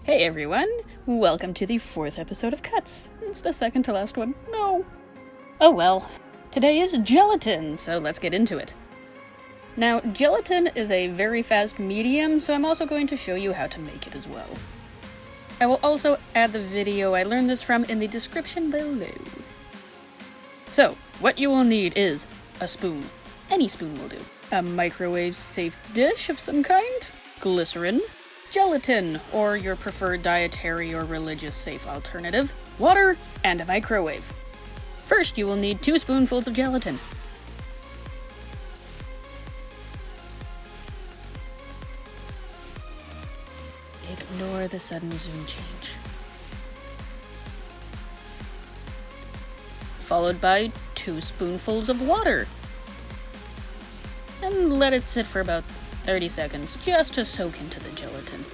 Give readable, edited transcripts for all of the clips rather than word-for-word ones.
Hey everyone, welcome to the 4th episode of Cuts. It's the second to last one. No. Oh well. Today is gelatin, so let's get into it. Now, gelatin is a very fast medium, so I'm also going to show you how to make it as well. I will also add the video I learned this from in the description below. So, what you will need is a spoon. Any spoon will do. A microwave-safe dish of some kind, glycerin, gelatin, or your preferred dietary or religious safe alternative, water, and a microwave. First, you will need 2 spoonfuls of gelatin. Ignore the sudden zoom change. Followed by 2 spoonfuls of water. And let it sit for about 30 seconds, just to soak into the gelatin.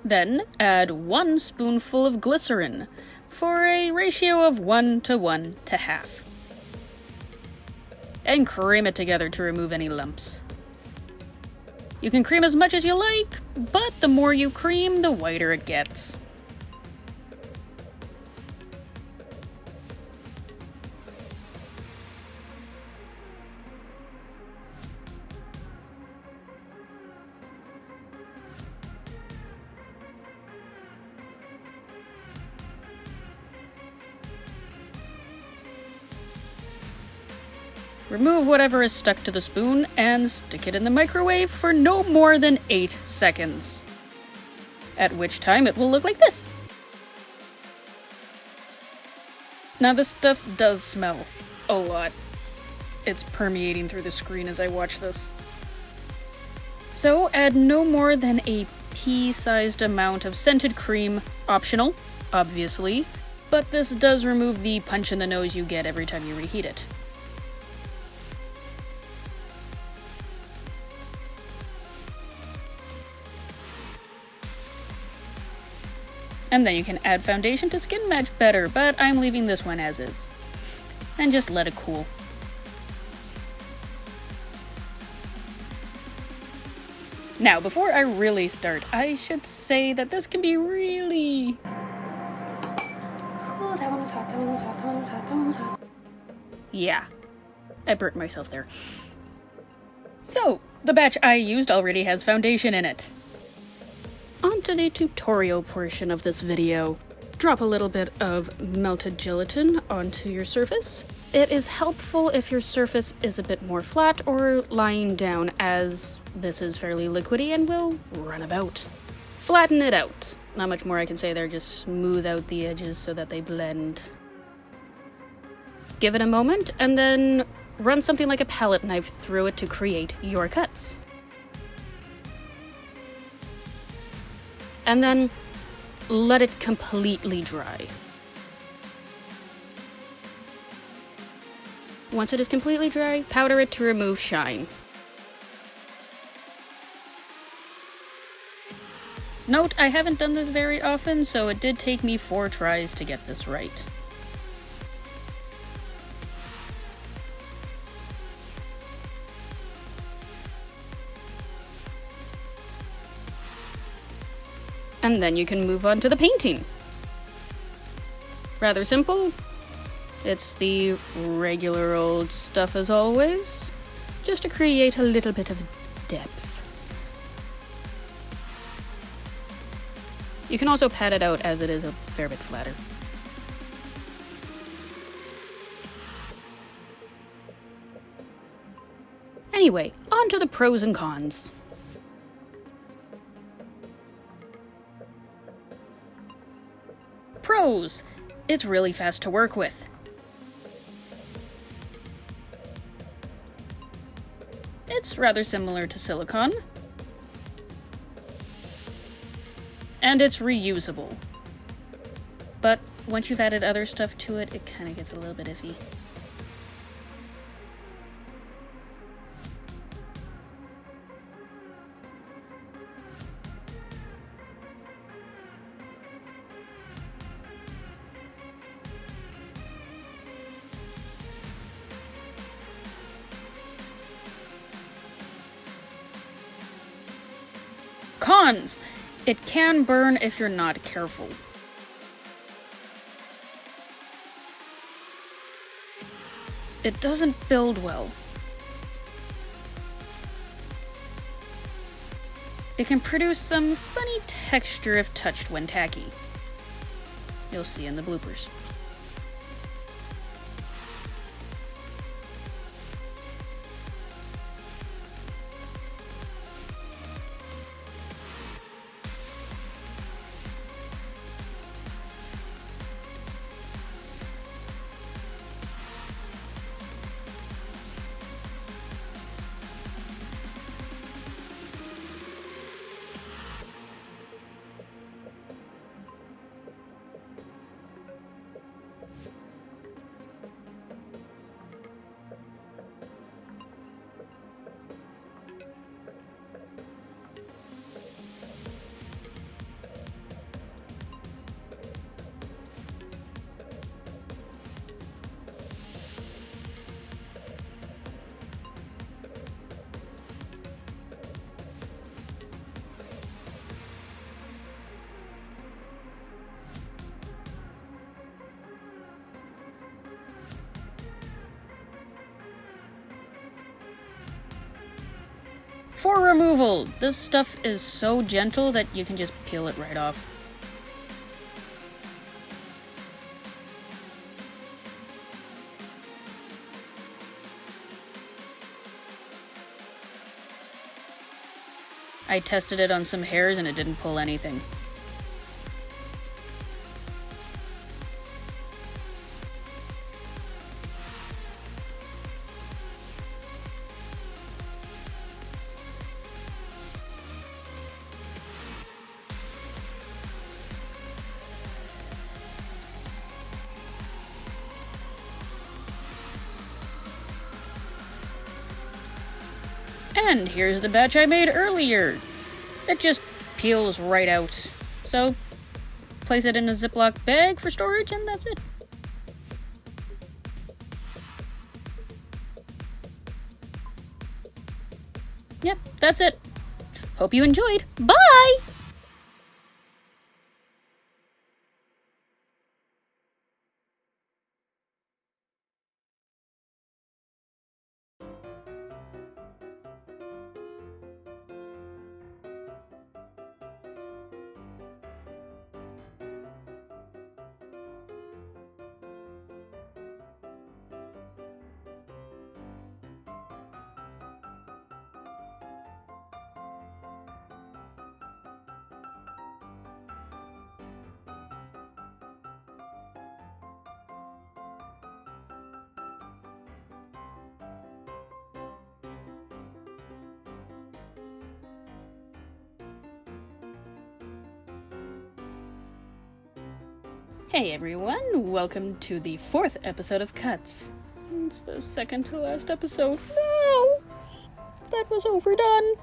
Then add 1 spoonful of glycerin, for a ratio of 1 to 1 to half. And cream it together to remove any lumps. You can cream as much as you like, but the more you cream, the whiter it gets. Remove whatever is stuck to the spoon and stick it in the microwave for no more than 8 seconds. At which time it will look like this. Now this stuff does smell a lot. It's permeating through the screen as I watch this. So add no more than a pea-sized amount of scented cream, optional, obviously, but this does remove the punch in the nose you get every time you reheat it. And then you can add foundation to skin match better, but I'm leaving this one as is. And just let it cool. Now, before I really start, I should say that this can be really... Oh, that one was hot, that one was hot, that one was hot, that one was hot. Yeah, I burnt myself there. So, the batch I used already has foundation in it. Onto the tutorial portion of this video. Drop a little bit of melted gelatin onto your surface. It is helpful if your surface is a bit more flat or lying down, as this is fairly liquidy and will run about. Flatten it out. Not much more I can say there, just smooth out the edges so that they blend. Give it a moment and then run something like a palette knife through it to create your cuts. And then let it completely dry. Once it is completely dry, powder it to remove shine. Note, I haven't done this very often, so it did take me 4 tries to get this right. And then you can move on to the painting. Rather simple. It's the regular old stuff as always, just to create a little bit of depth. You can also pat it out as it is a fair bit flatter. Anyway, on to the pros and cons. Pros. It's really fast to work with. It's rather similar to silicone. And it's reusable. But once you've added other stuff to it, it kind of gets a little bit iffy. Cons! It can burn if you're not careful. It doesn't build well. It can produce some funny texture if touched when tacky. You'll see in the bloopers. For removal, this stuff is so gentle that you can just peel it right off. I tested it on some hairs and it didn't pull anything. And here's the batch I made earlier. It just peels right out. So, place it in a Ziploc bag for storage and that's it. Yep, that's it. Hope you enjoyed. Bye! Hey everyone, welcome to the 4th episode of Cuts. It's the second to last episode. No! That was overdone.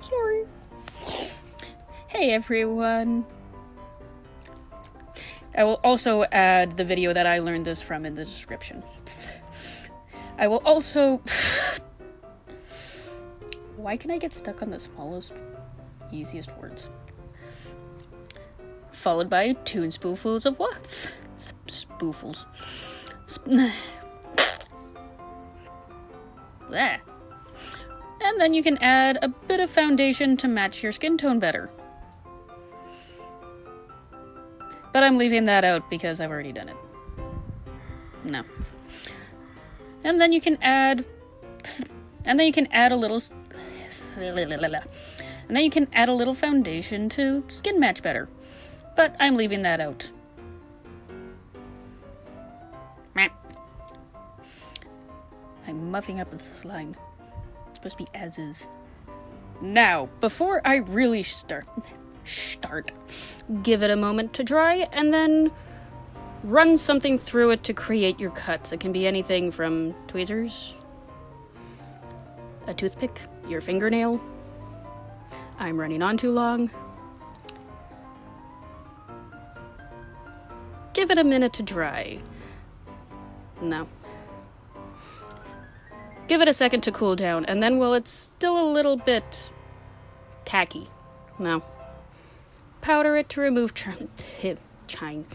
Sorry. Hey everyone. I will also add the video that I learned this from in the description. I will also... Why can I get stuck on the smallest, easiest words? Followed by 2 spoonfuls of what? Spoonfuls. Bleh. And then you can add a bit of foundation to match your skin tone better. But I'm leaving that out because I've already done it. No. And then you can add... And then you can add a little... And then you can add a little foundation to skin match better. But I'm leaving that out. I'm muffing up this line. It's supposed to be as is. Now, before I really start, give it a moment to dry, and then run something through it to create your cuts. It can be anything from tweezers, a toothpick, your fingernail. I'm running on too long. Give it a minute to dry. No. Give it a second to cool down, and then while it's still a little bit tacky. No. Powder it to remove chine.